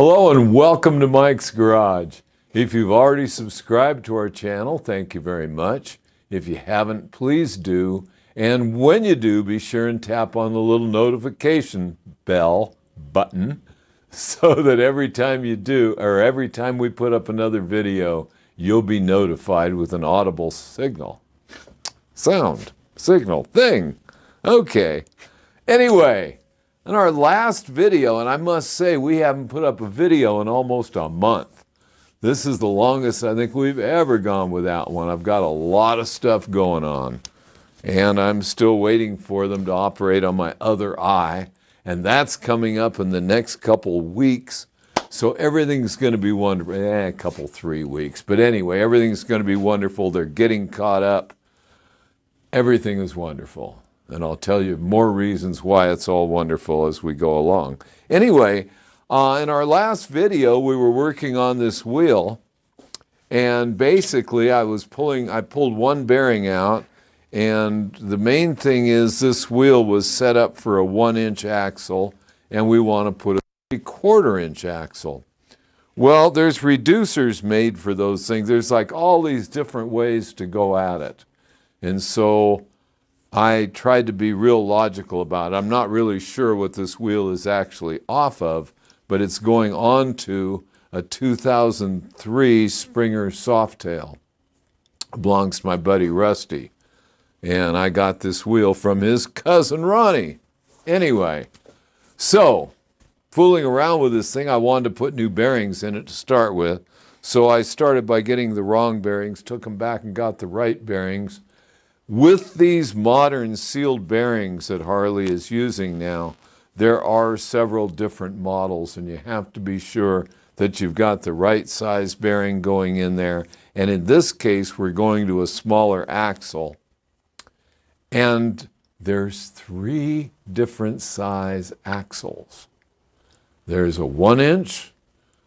Hello and welcome to Mike's Garage. If you've already subscribed to our channel, thank you very much. If you haven't, please do. And when you do, be sure and tap on the little notification bell button so that every time you do, or every time we put up another video, you'll be notified with an audible signal. Signal thing. Okay. Anyway. In our last video, and I must say we haven't put up a video in almost a month. This is the longest I think we've ever gone without one. I've got a lot of stuff going on, and I'm still waiting for them to operate on my other eye, and that's coming up in the next couple weeks. So everything's going to be wonderful. A couple, 3 weeks. But anyway, everything's going to be wonderful. They're getting caught up. Everything is wonderful. And I'll tell you more reasons why it's all wonderful as we go along. Anyway, in our last video, we were working on this wheel. And basically, I pulled one bearing out. And the main thing is this wheel was set up for a 1-inch axle. And we want to put a 3/4-inch axle. Well, there's reducers made for those things. There's like all these different ways to go at it. And so I tried to be real logical about it. I'm not really sure what this wheel is actually off of, but it's going on to a 2003 Springer Softail. It belongs to my buddy Rusty. And I got this wheel from his cousin Ronnie. Anyway, so fooling around with this thing, I wanted to put new bearings in it to start with. So I started by getting the wrong bearings, took them back and got the right bearings. With these modern sealed bearings that Harley is using now, there are several different models, and you have to be sure that you've got the right size bearing going in there. And in this case, we're going to a smaller axle. And there's 3 different size axles. There's a 1-inch,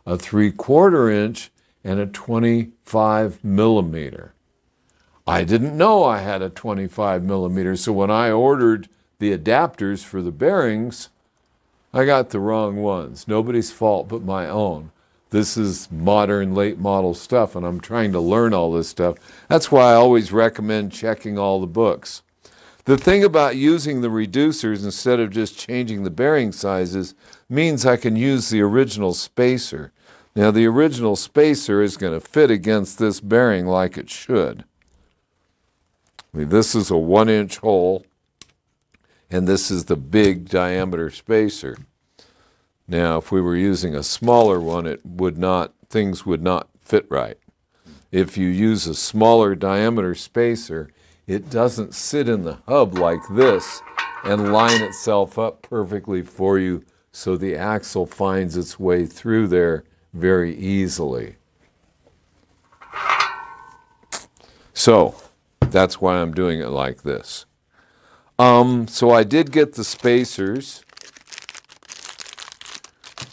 a 3/4-inch, and a 25 millimeter. I didn't know I had a 25 millimeter, so when I ordered the adapters for the bearings, I got the wrong ones. Nobody's fault but my own. This is modern, late model stuff, and I'm trying to learn all this stuff. That's why I always recommend checking all the books. The thing about using the reducers instead of just changing the bearing sizes means I can use the original spacer. Now, the original spacer is going to fit against this bearing like it should. This is a 1-inch hole, and this is the big diameter spacer. Now, if we were using a smaller one, things would not fit right. If you use a smaller diameter spacer, it doesn't sit in the hub like this and line itself up perfectly for you so the axle finds its way through there very easily. So that's why I'm doing it like this. So I did get the spacers.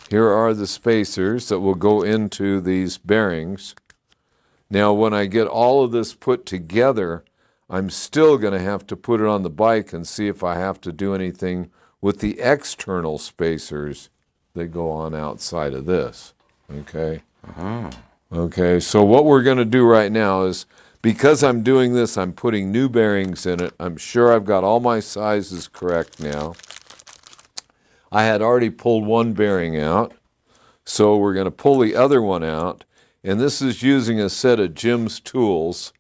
Here are the spacers that will go into these bearings. Now, when I get all of this put together, I'm still going to have to put it on the bike and see if I have to do anything with the external spacers that go on outside of this. Okay? Okay, so what we're going to do right now is, because I'm doing this, I'm putting new bearings in it. I'm sure I've got all my sizes correct now. I had already pulled one bearing out, so we're going to pull the other one out. And this is using a set of Jim's tools.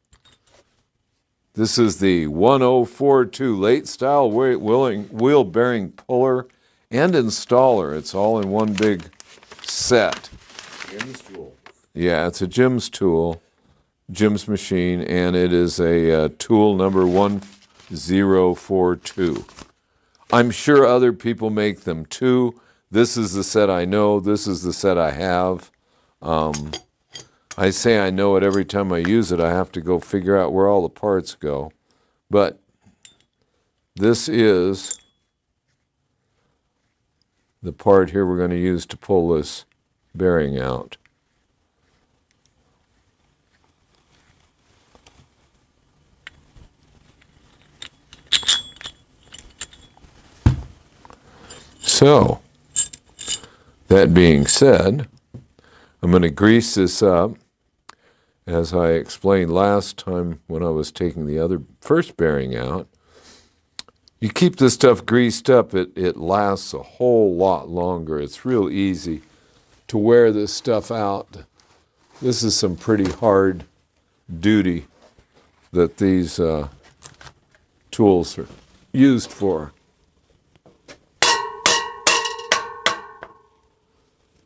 This is the 1042 late style wheel bearing puller and installer. It's all in one big set. Jim's tool. Yeah, it's a Jim's tool. Jim's machine, and it is a tool number 1042. I'm sure other people make them too. This is the set I know. This is the set I have. I say I know it every time I use it. I have to go figure out where all the parts go. But this is the part here we're going to use to pull this bearing out. So That being said, I'm going to grease this up. As I explained last time when I was taking the first bearing out, you keep this stuff greased up, it lasts a whole lot longer. It's real easy to wear this stuff out. This is some pretty hard duty that these tools are used for.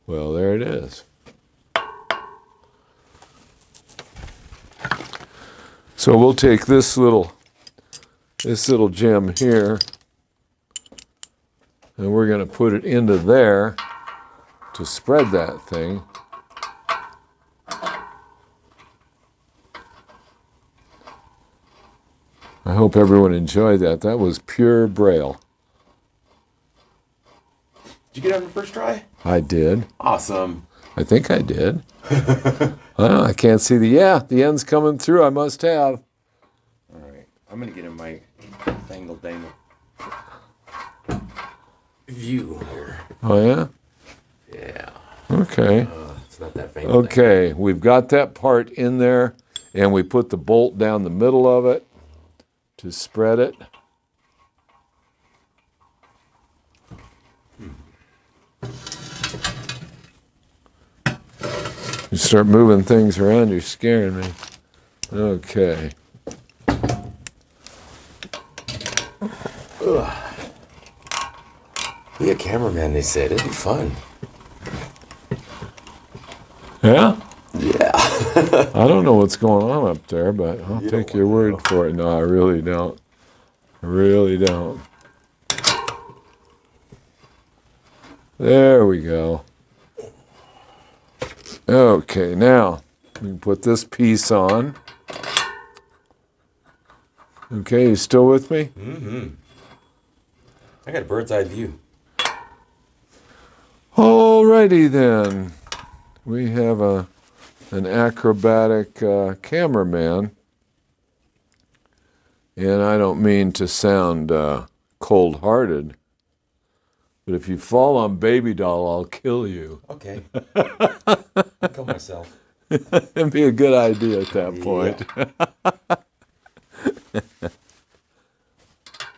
Well, there it is. So we'll take this little gem here, and we're going to put it into there to spread that thing. I hope everyone enjoyed that. That was pure Braille. Did you get it on the first try? I did. Awesome. I think I did. I can't see the end's coming through. I must have. All right. I'm going to get in my fangle-dangle view here. Oh, yeah? Yeah. Okay. It's not that fangle. Okay, we've got that part in there, and we put the bolt down the middle of it to spread it. You start moving things around, you're scaring me. Okay. Ugh. Be a cameraman, they said. It'd be fun. Yeah? Yeah. I don't know what's going on up there, but I'll take your word for it. No, I really don't. I really don't. There we go. Okay, now we can put this piece on. Okay, you still with me? Mm-hmm. I got a bird's eye view. Alrighty then. We have an acrobatic cameraman. And I don't mean to sound cold-hearted, but if you fall on Baby Doll, I'll kill you. Okay. I'll kill myself. It'd be a good idea at that point.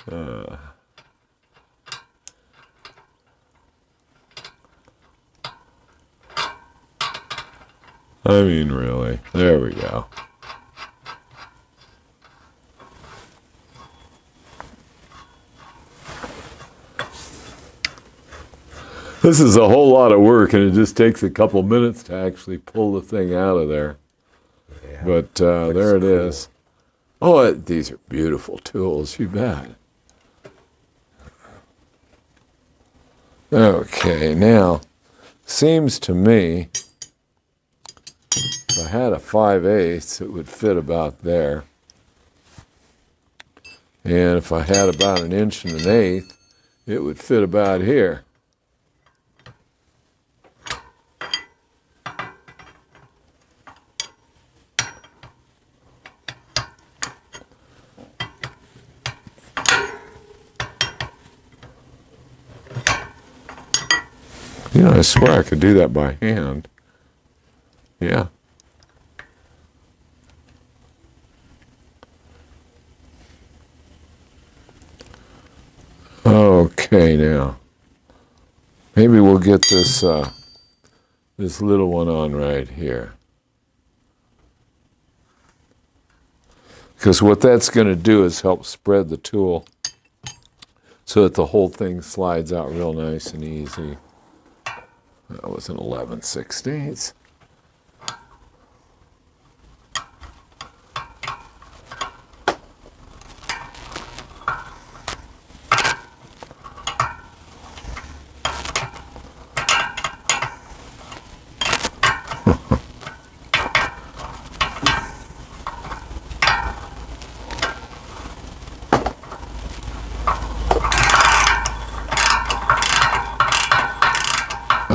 Yeah. I mean, really. There we go. This is a whole lot of work, and it just takes a couple minutes to actually pull the thing out of there. Yeah. But there it is. Oh, these are beautiful tools, you bet. Okay, now, seems to me, if I had a 5/8, it would fit about there. And if I had about 1 1/8 inches, it would fit about here. You know, I swear I could do that by hand. Yeah. Okay, now. Maybe we'll get this this little one on right here. Because what that's going to do is help spread the tool so that the whole thing slides out real nice and easy. That was an 11/16.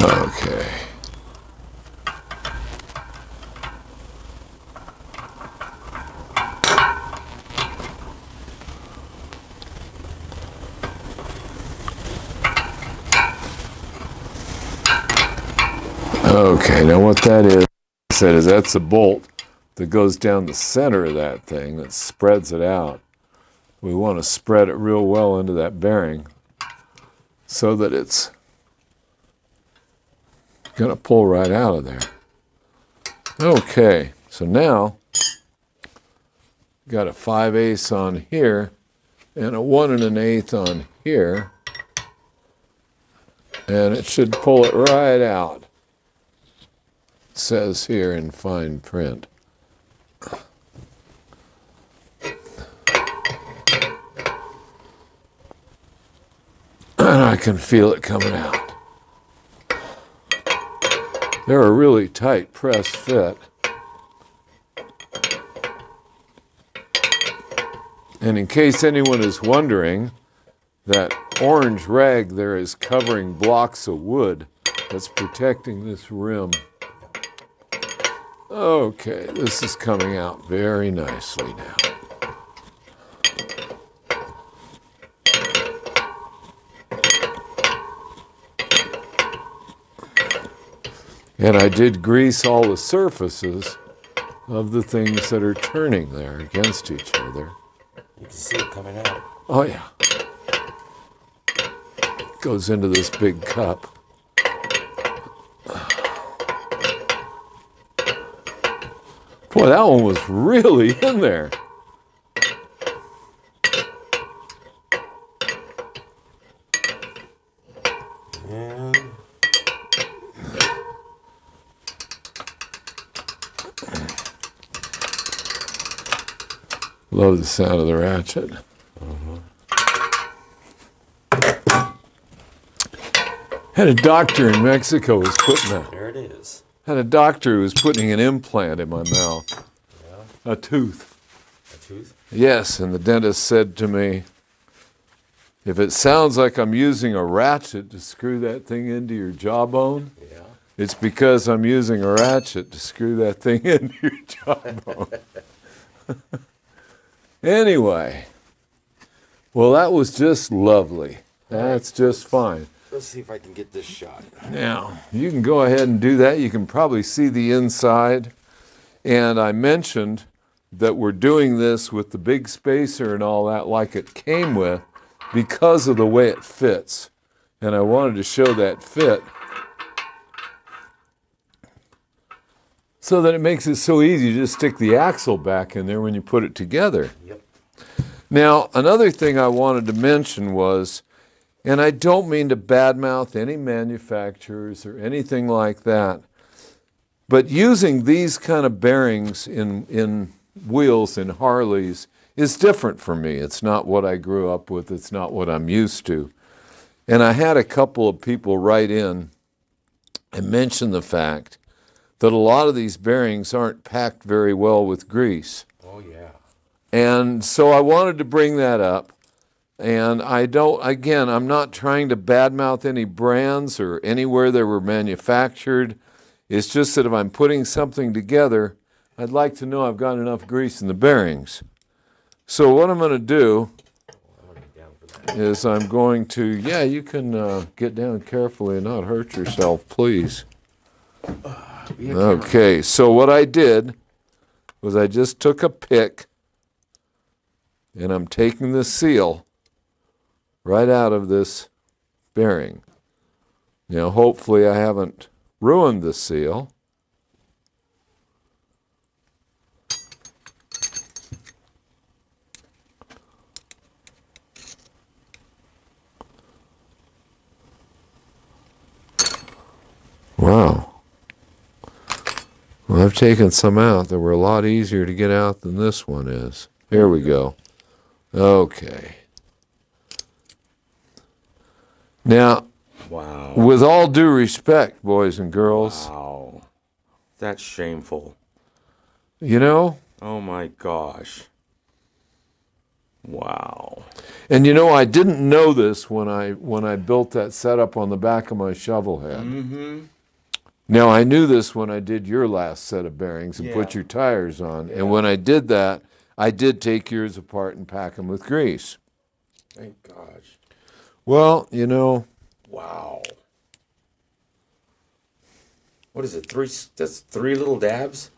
Okay. Okay, now what that is that's a bolt that goes down the center of that thing that spreads it out. We want to spread it real well into that bearing so that it's going to pull right out of there. Okay, so now got a 5/8 on here and a 1 1/8 on here, and it should pull it right out. It says here in fine print. And I can feel it coming out. They're a really tight press fit. And in case anyone is wondering, that orange rag there is covering blocks of wood that's protecting this rim. Okay, this is coming out very nicely now. And I did grease all the surfaces of the things that are turning there against each other. You can see it coming out. Oh, yeah. It goes into this big cup. Boy, that one was really in there. And love the sound of the ratchet. Had a doctor in Mexico was putting there it is. had a doctor who was putting an implant in my mouth, Yeah. a tooth. A tooth? Yes, and the dentist said to me, if it sounds like I'm using a ratchet to screw that thing into your jawbone, Yeah. it's because I'm using a ratchet to screw that thing into your jawbone. Anyway, well, that was just lovely. That's just fine. Let's see if I can get this shot. Now, you can go ahead and do that. You can probably see the inside. And I mentioned that we're doing this with the big spacer and all that like it came with because of the way it fits. And I wanted to show that fit so that it makes it so easy to just stick the axle back in there when you put it together. Yep. Now, another thing I wanted to mention was, and I don't mean to badmouth any manufacturers or anything like that, but using these kind of bearings in wheels in Harleys is different for me. It's not what I grew up with. It's not what I'm used to. And I had a couple of people write in and mention the fact that a lot of these bearings aren't packed very well with grease. Oh, yeah. And so I wanted to bring that up. And I'm not trying to badmouth any brands or anywhere they were manufactured. It's just that if I'm putting something together, I'd like to know I've got enough grease in the bearings. So what I'm going to do is I'm going to, you can get down carefully and not hurt yourself, please. Okay, so what I did was I just took a pick and I'm taking the seal right out of this bearing. Now, hopefully I haven't ruined the seal. Wow. Well, I've taken some out that were a lot easier to get out than this one is. Here we go. Okay. Now, Wow. with all due respect, boys and girls, Wow. That's shameful. you know, Oh my gosh. Wow. and you know, I didn't know this when I built that setup on the back of my shovel head. Mm-hmm. Now, I knew this when I did your last set of bearings and put Yeah. your tires on. Yeah. And when I did that, I did take yours apart and pack them with grease. Thank gosh. Well, you know, Wow. What is it? That's 3 little dabs?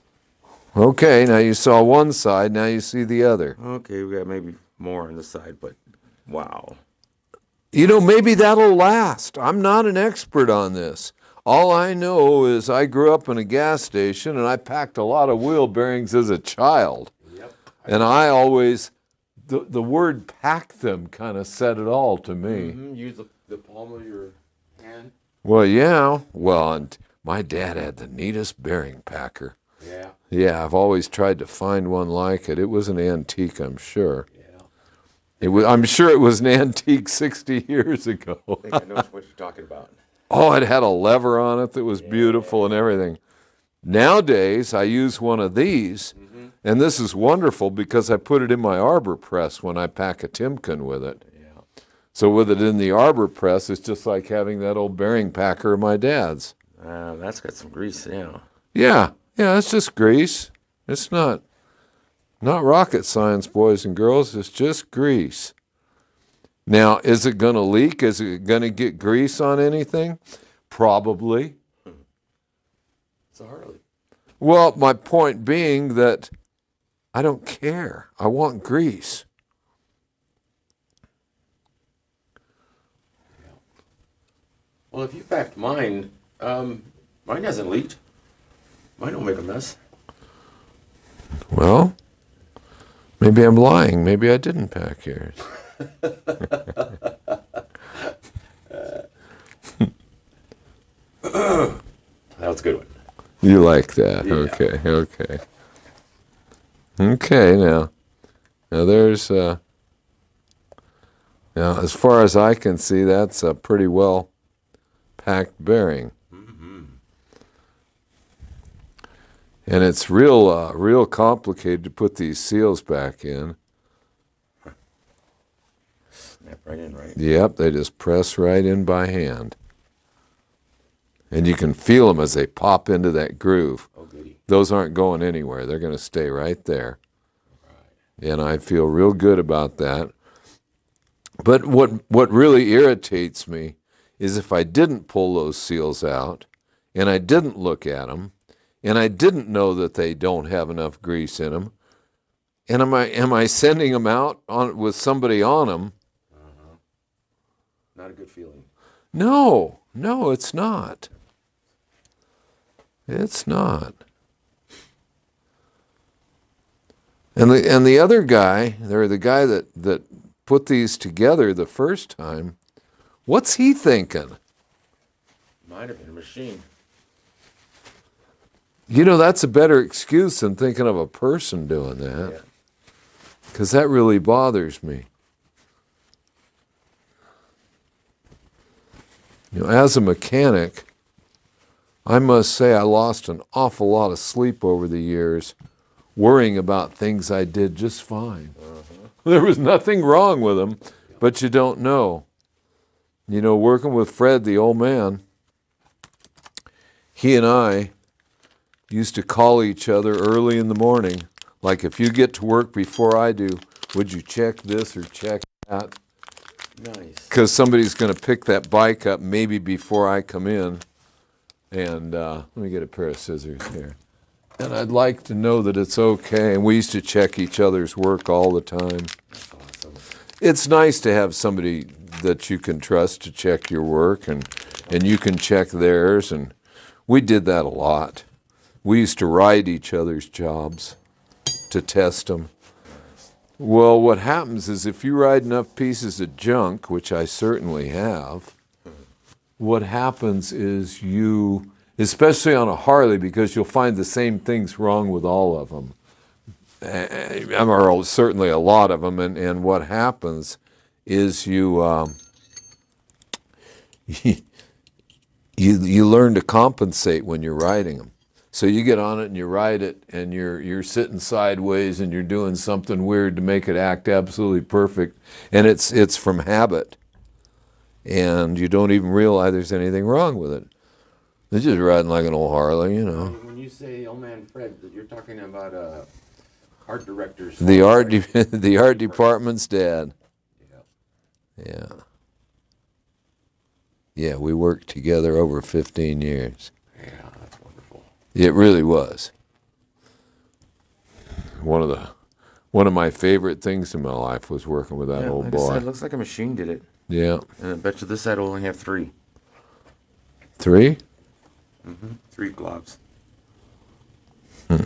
Okay, now you saw one side, now you see the other. Okay, we got maybe more on the side, but wow. You know, maybe that'll last. I'm not an expert on this. All I know is I grew up in a gas station and I packed a lot of wheel bearings as a child. Yep. And I always, the word pack them kind of said it all to me. Mm-hmm. Use the palm of your hand. Well, yeah. Well, and my dad had the neatest bearing packer. Yeah. Yeah, I've always tried to find one like it. It was an antique, I'm sure. Yeah. I'm sure it was an antique 60 years ago. I think I know what you're talking about. Oh, it had a lever on it that was beautiful and everything. Nowadays, I use one of these, and this is wonderful because I put it in my arbor press when I pack a Timken with it. Yeah. So with it in the arbor press, it's just like having that old bearing packer of my dad's. That's got some grease now. Yeah, it's just grease. It's not rocket science, boys and girls. It's just grease. Now, is it going to leak? Is it going to get grease on anything? Probably. It's a Harley. Well, my point being that I don't care. I want grease. Well, if you packed mine, mine hasn't leaked. Mine don't make a mess. Well, maybe I'm lying. Maybe I didn't pack yours. That was a good one. You like that? Yeah. Okay. Okay. Now there's now as far as I can see, that's a pretty well packed bearing, and it's real complicated to put these seals back in. Snap right in, right? Yep, they just press right in by hand. And you can feel them as they pop into that groove. Oh, goody. Those aren't going anywhere. They're going to stay right there. And I feel real good about that. But what really irritates me is if I didn't pull those seals out and I didn't look at them and I didn't know that they don't have enough grease in them, and am I sending them out with somebody on them? Not a good feeling. No, it's not. It's not. And the other guy, or the guy that put these together the first time, what's he thinking? Might have been a machine. You know, that's a better excuse than thinking of a person doing that. Because that really bothers me. You know, as a mechanic, I must say I lost an awful lot of sleep over the years worrying about things I did just fine. There was nothing wrong with them, but you don't know. You know, working with Fred, the old man, he and I used to call each other early in the morning. Like, if you get to work before I do, would you check this or check that? Nice. Because somebody's going to pick that bike up maybe before I come in. And let me get a pair of scissors here. And I'd like to know that it's okay. And we used to check each other's work all the time. That's awesome. It's nice to have somebody that you can trust to check your work, and you can check theirs. And we did that a lot. We used to ride each other's jobs to test them. Well, what happens is if you ride enough pieces of junk, which I certainly have, what happens is you, especially on a Harley, because you'll find the same things wrong with all of them, or certainly a lot of them, and what happens is you you learn to compensate when you're riding them. So you get on it and you ride it, and you're sitting sideways and you're doing something weird to make it act absolutely perfect, and it's from habit, and you don't even realize there's anything wrong with it. They're just riding like an old Harley, you know. When you say old man Fred, you're talking about art director's The son, art right? the art department's dad. Yeah. Yeah, we worked together over 15 years. Yeah, that's wonderful. It really was. One of my favorite things in my life was working with that old like boy. I said, it looks like a machine did it. Yeah. And I bet you this side will only have 3. 3? 3 globs. Hmm.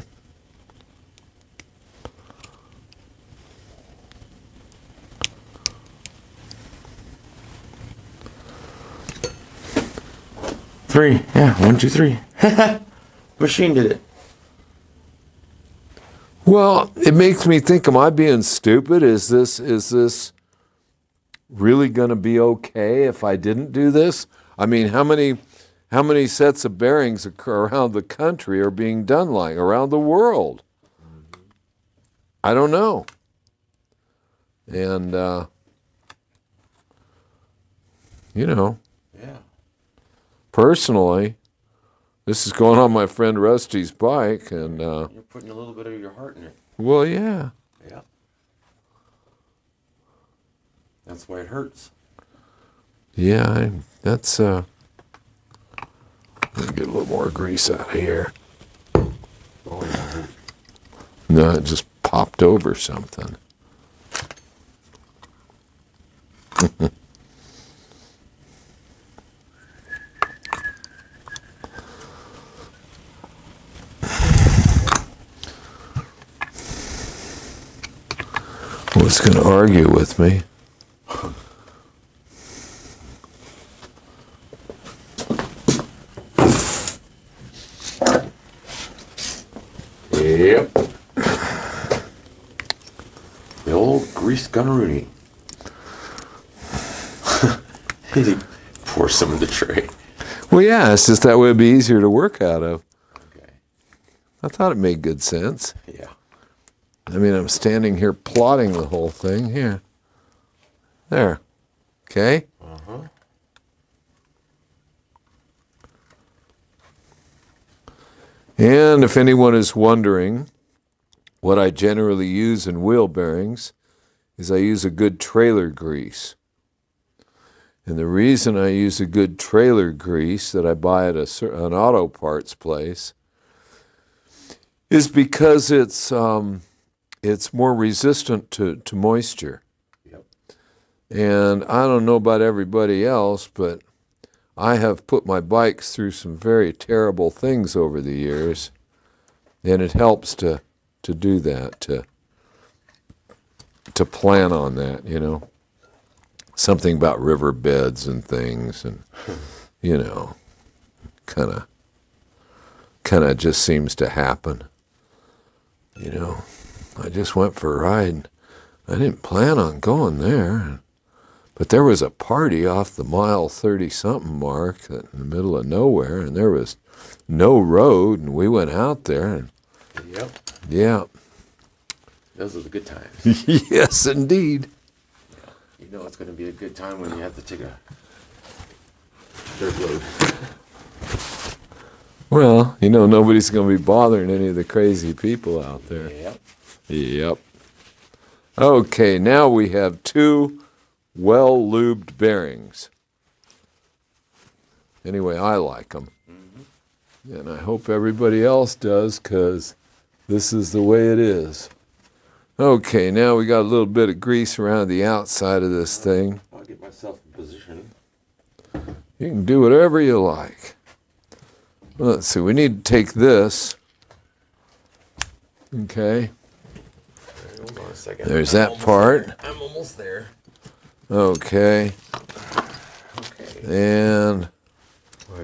Three. Yeah, 1, 2, 3. Machine did it. Well, it makes me think, am I being stupid? Is this really going to be okay if I didn't do this? I mean, how many sets of bearings around the country are being done like around the world? I don't know. And Yeah. personally, this is going on my friend Rusty's bike, and You're putting a little bit of your heart in it. well, yeah. Yeah. That's why it hurts. Yeah, that's let me get a little more grease out of here. Oh, yeah. No, it just popped over something. What's going to argue with me? Yep. The old grease gunneroony. He pour some in the tray. Well, yeah, it's just that way it'd be easier to work out of. Okay. I thought it made good sense. Yeah. I mean, I'm standing here plotting the whole thing. Here. There. Okay? Uh-huh. And if anyone is wondering, what I generally use in wheel bearings is I use a good trailer grease. And the reason I use a good trailer grease that I buy at an auto parts place is because it's more resistant to moisture. Yep. And I don't know about everybody else, but I have put my bikes through some very terrible things over the years, and it helps to do that, to plan on that, you know. Something about riverbeds and things, and you know, kind of just seems to happen. You know, I just went for a ride. I didn't plan on going there, but there was a party off the mile 30-something mark in the middle of nowhere, and there was no road, and we went out there, and Yep. yeah. Those are the good times. Yes, indeed. You know it's going to be a good time when you have to take a dirt load. Well, you know, nobody's going to be bothering any of the crazy people out there. Yep. Yep. Okay, now we have 2 well-lubed bearings. Anyway, I like them. Mm-hmm. And I hope everybody else does, because this is the way it is. Okay, now we got a little bit of grease around the outside of this thing. I'll get myself in position. You can do whatever you like. Well, let's see, we need to take this. Okay. Hold on a second. There's that part. I'm almost there. Okay. Okay. And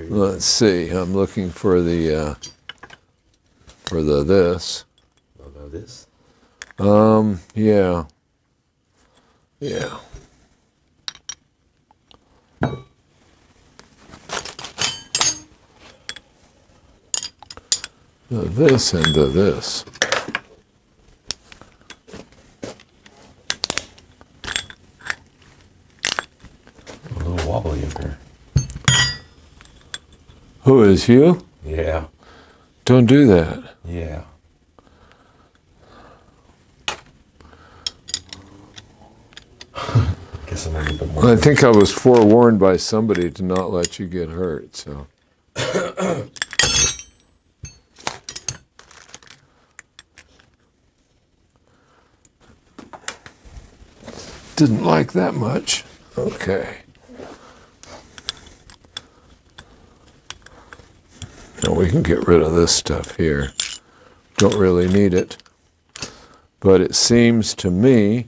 let's see, I'm looking for the this. Oh, this? Yeah. Yeah. This and this. A little wobbly in here. Who is you? Yeah. Don't do that. Yeah. Guess I'm a little bit more. I think I was forewarned by somebody to not let you get hurt, so. Didn't like that much. Okay. Now we can get rid of this stuff here. Don't really need it. But it seems to me,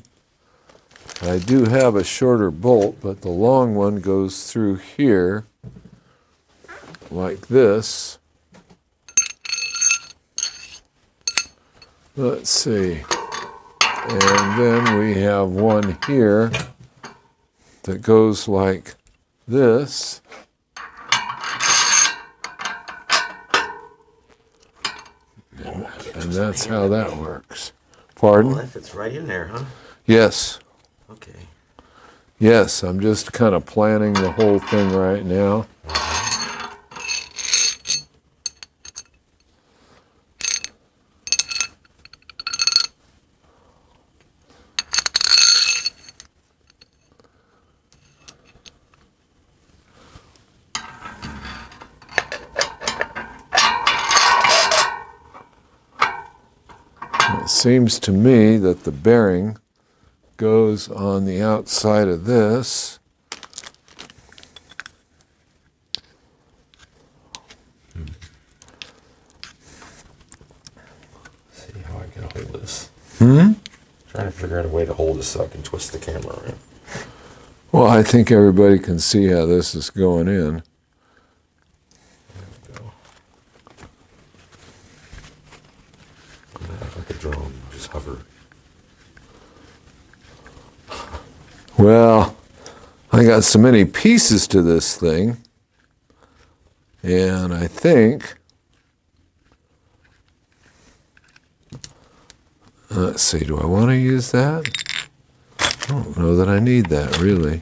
I do have a shorter bolt, but the long one goes through here like this. Let's see. And then we have one here that goes like this. And that's how that works. Pardon? Well, that fits right in there, huh? Yes. Okay. Yes, I'm just kind of planning the whole thing right now. It seems to me that the bearing goes on the outside of this. See how I can hold this. Hmm? Trying to figure out a way to hold this so I can twist the camera around. Well, I think everybody can see how this is going in. There we go. Like a drone, just hover. Well, I got so many pieces to this thing, and I think, let's see, do I want to use that? I don't know that I need that, really.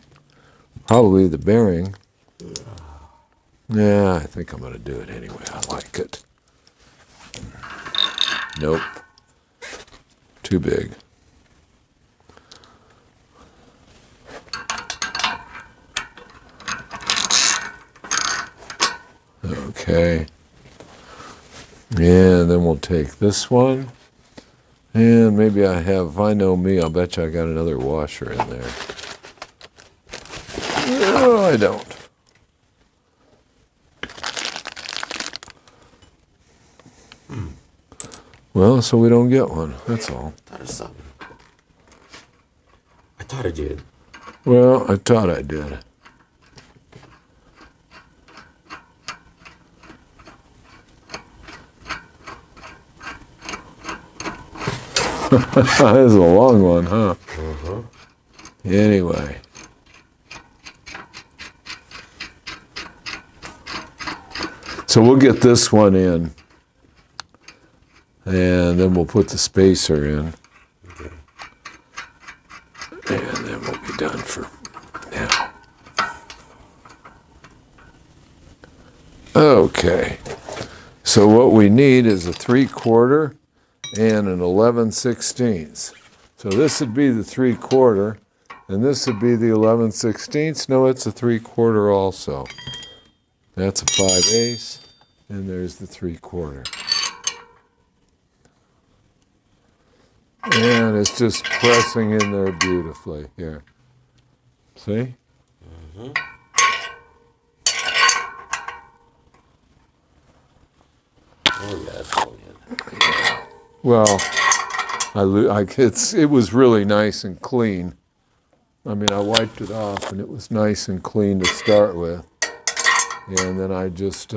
Probably the bearing. Yeah, I think I'm going to do it anyway. I like it. Nope. Too big. Okay. And then we'll take this one. And maybe I have, if I know me, I'll bet you I got another washer in there. No, I don't. Well, so we don't get one, that's all. I thought of something. I thought I did. Well, I thought I did. This is a long one, huh? Uh-huh. Anyway. So we'll get this one in. And then we'll put the spacer in. Okay. And then we'll be done for now. Okay. So what we need is a 3/4 and an 11/16. So this would be the 3/4, and this would be the 11/16. No, it's a 3/4 also. That's a 5/8, and there's the 3/4. And it's just pressing in there beautifully here. See? Mm-hmm. Oh, yeah, that's going in. Yeah. Well, it was really nice and clean. I mean, I wiped it off, and it was nice and clean to start with. And then I just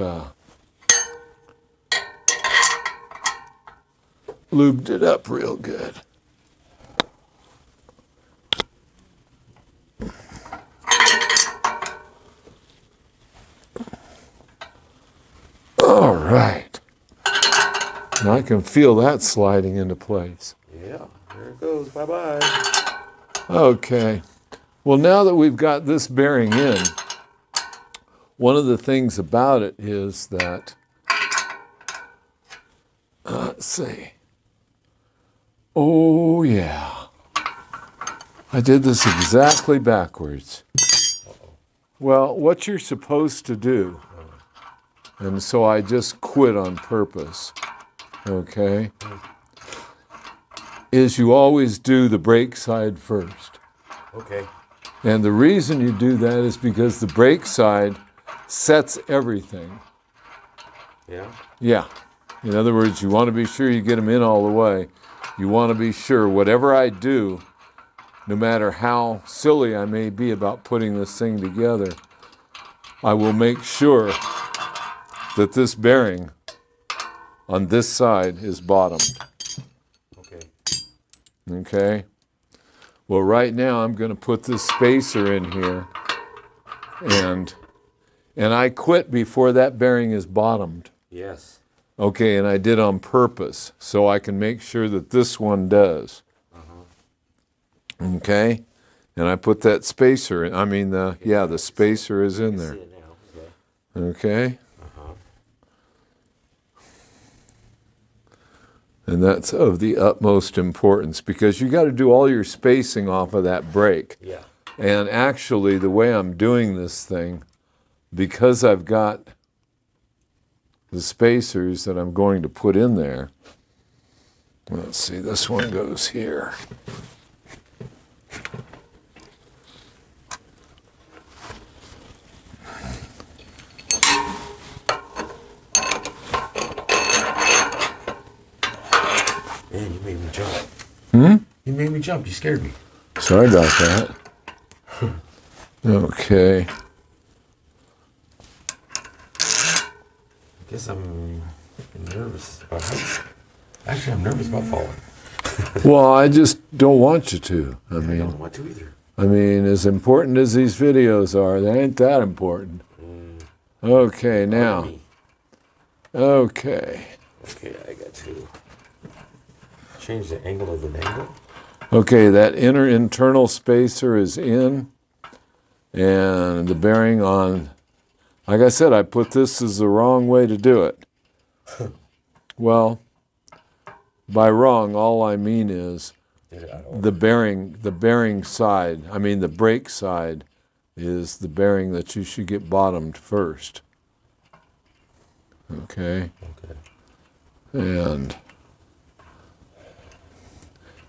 lubed it up real good. All right. And I can feel that sliding into place. Yeah, there it goes. Bye-bye. Okay. Well, now that we've got this bearing in, one of the things about it is that, let's see. Oh, yeah. I did this exactly backwards. Well, what you're supposed to do, and so I just quit on purpose, okay, is you always do the brake side first. Okay. And the reason you do that is because the brake side sets everything. Yeah. Yeah. In other words, you want to be sure you get them in all the way. You want to be sure whatever I do, no matter how silly I may be about putting this thing together, I will make sure that this bearing on this side is bottomed. Okay. Okay? Well, right now I'm going to put this spacer in here, and I quit before that bearing is bottomed. Yes. Okay, and I did on purpose so I can make sure that this one does. Okay? And I put that spacer in. I mean, the spacer is in there. See it now. Okay. Okay? And that's of the utmost importance because you got to do all your spacing off of that brake. Yeah. And actually, the way I'm doing this thing, because I've got the spacers that I'm going to put in there, let's see, this one goes here. Man, you made me jump. Hmm? You made me jump. You scared me. Sorry about that. Okay. I guess I'm nervous about heights. Actually, I'm nervous about falling. Well, I just don't want you to. I don't want to either. I mean, as important as these videos are, they ain't that important. Okay, now. Me. Okay. Okay, I got to change the angle of the mangle. Okay, that internal spacer is in, and the bearing on, like I said, I put this as the wrong way to do it. Well, by wrong, all I mean is the bearing side, I mean the brake side, is the bearing that you should get bottomed first. Okay? Okay. And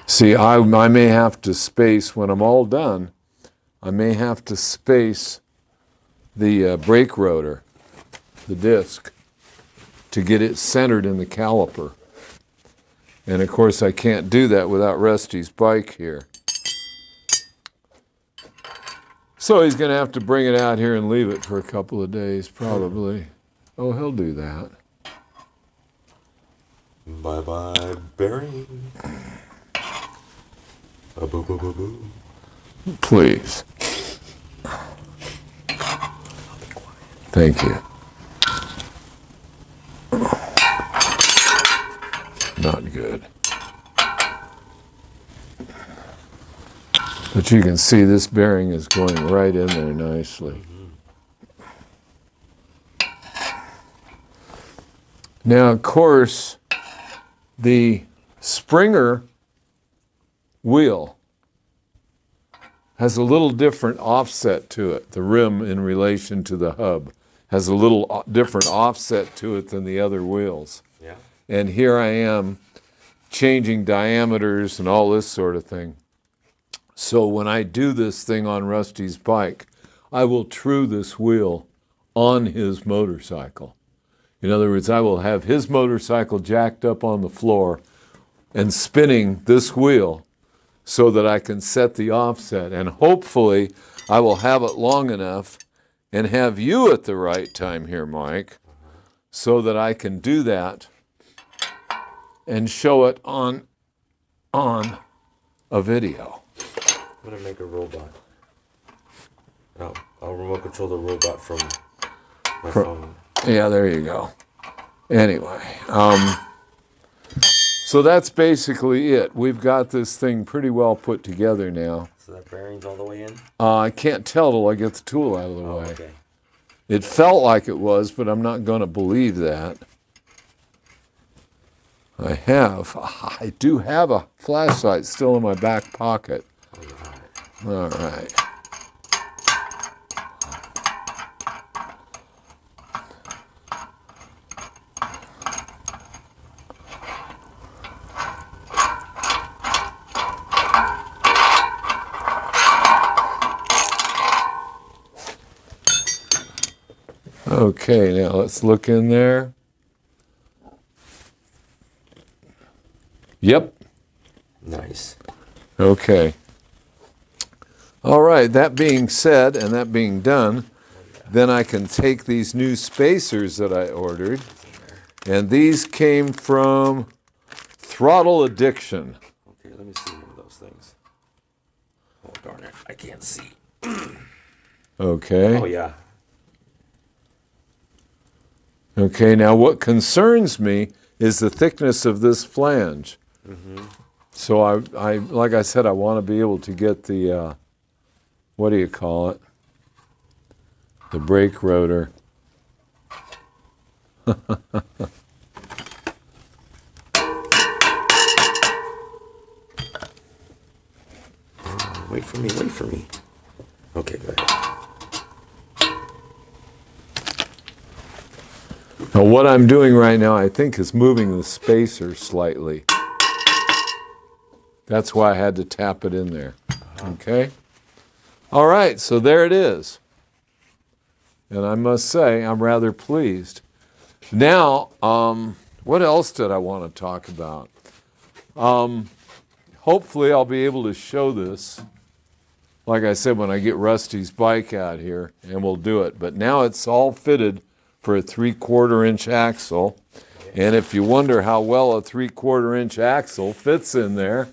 see, I may have to space, when I'm all done, I may have to space the brake rotor, the disc, to get it centered in the caliper. And of course, I can't do that without Rusty's bike here. So he's going to have to bring it out here and leave it for a couple of days, probably. Oh, he'll do that. Bye-bye, bearing. Boo, boo, boo, boo. Please. Thank you. Not good. But you can see this bearing is going right in there nicely. Now, of course, the Springer wheel has a little different offset to it. The rim in relation to the hub has a little different offset to it than the other wheels. Yeah. And here I am changing diameters and all this sort of thing. So when I do this thing on Rusty's bike, I will true this wheel on his motorcycle. In other words, I will have his motorcycle jacked up on the floor and spinning this wheel so that I can set the offset. And hopefully I will have it long enough and have you at the right time here, Mike, so that I can do that and show it on a video. I'm going to make a robot. I'll remote control the robot from my phone. Yeah, there you go. Anyway, so that's basically it. We've got this thing pretty well put together now. So that bearing's all the way in? I can't tell till I get the tool out of the way. Okay. It felt like it was, but I'm not going to believe that. I do have a flashlight still in my back pocket. All right. Okay, now let's look in there. Yep. Nice. Okay. All right, that being said and that being done, then I can take these new spacers that I ordered, and these came from Throttle Addiction. Okay, let me see one of those things. Oh, darn it. I can't see. Okay. Oh, yeah. Okay, now what concerns me is the thickness of this flange. So I like I said, I want to be able to get the, what do you call it? The brake rotor. Wait for me, wait for me. Okay, go ahead. Now what I'm doing right now, I think, is moving the spacer slightly. That's why I had to tap it in there. Okay? All right, so there it is. And I must say, I'm rather pleased. Now, what else did I want to talk about? Hopefully I'll be able to show this, like I said, when I get Rusty's bike out here, and we'll do it. But now it's all fitted for a 3/4-inch axle. And if you wonder how well a 3/4-inch axle fits in there,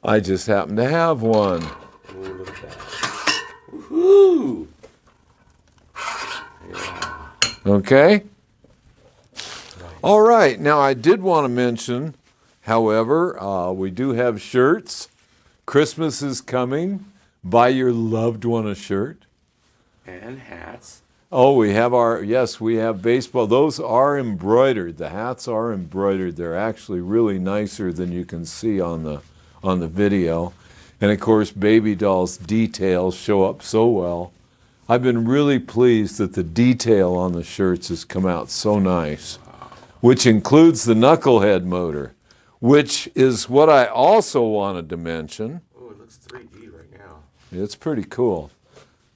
I just happen to have one. Oh, look at that. Woohoo! Yeah. Okay? All right. Now, I did want to mention, however, we do have shirts. Christmas is coming. Buy your loved one a shirt. And hats. Oh, we have baseball. Those are embroidered. The hats are embroidered. They're actually really nicer than you can see on the video. And of course, Baby Doll's details show up so well. I've been really pleased that the detail on the shirts has come out so nice, which includes the knucklehead motor, which is what I also wanted to mention. Oh, it looks 3D right now. It's pretty cool.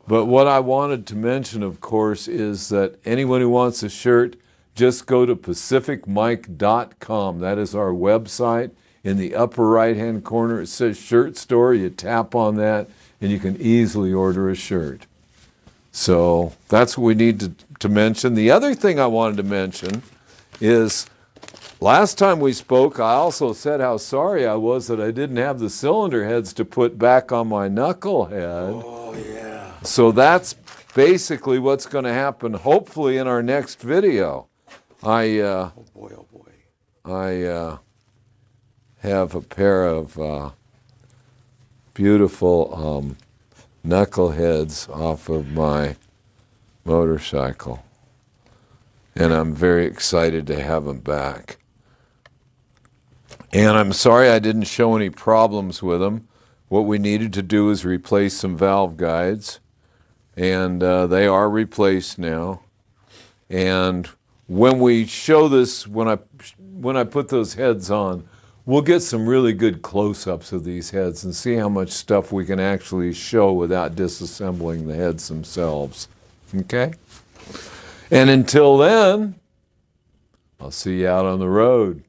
But what I wanted to mention, of course, is that anyone who wants a shirt, just go to pacificmike.com. That is our website. In the upper right-hand corner, it says Shirt Store. You tap on that, and you can easily order a shirt. So that's what we need to mention. The other thing I wanted to mention is last time we spoke, I also said how sorry I was that I didn't have the cylinder heads to put back on my knucklehead. Oh, yeah. So that's basically what's going to happen, hopefully, in our next video. Oh, boy, oh, boy. I have a pair of beautiful knuckleheads off of my motorcycle. And I'm very excited to have them back. And I'm sorry I didn't show any problems with them. What we needed to do is replace some valve guides. And they are replaced now. And when we show this, when I put those heads on, we'll get some really good close-ups of these heads and see how much stuff we can actually show without disassembling the heads themselves. Okay? And until then, I'll see you out on the road.